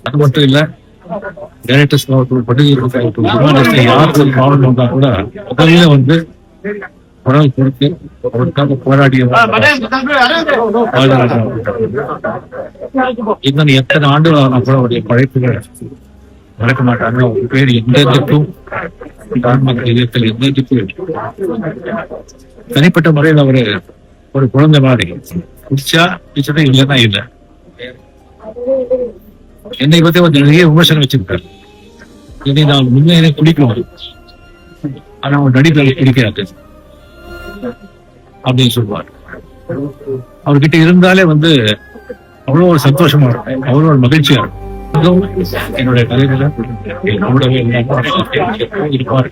அது மட்டும் இல்ல, டைரக்டர்ஸ் ஆகட்டும், யாருக்கு ஒரு ப்ராப்ளம் வந்தா கூட முதல்ல வந்து குரல் கொடுத்து அவருக்காக போராடிய இன்னும் எத்தனை ஆண்டுகள் ஆனா கூட அவருடைய படைப்புகள் மறக்க மாட்டாங்க. அவங்க பேர் எந்த இதுக்கும் மக்கள் இதயத்தில் எந்த இதுக்கும் தனிப்பட்ட முறையில் அவரு ஒரு குழந்தை மாதிரி பிடிச்சா பிடிச்சதே இல்லைன்னா இல்லை. என்னை பத்தி ஒரு நிறைய விமர்சனம் வச்சிருக்காரு. இனி நான் முன்னே குடிக்கணும், ஆனா அவன் நடிப்பை பிடிக்காது அப்படின்னு சொல்லுவார். அவர்கிட்ட இருந்தாலே வந்து அவ்வளவு ஒரு சந்தோஷமா இருக்கும், அவ்வளவு ஒரு மகிழ்ச்சியா இருக்கும். என்னுடைய கலைகளை என்னோடவே இருப்பார்.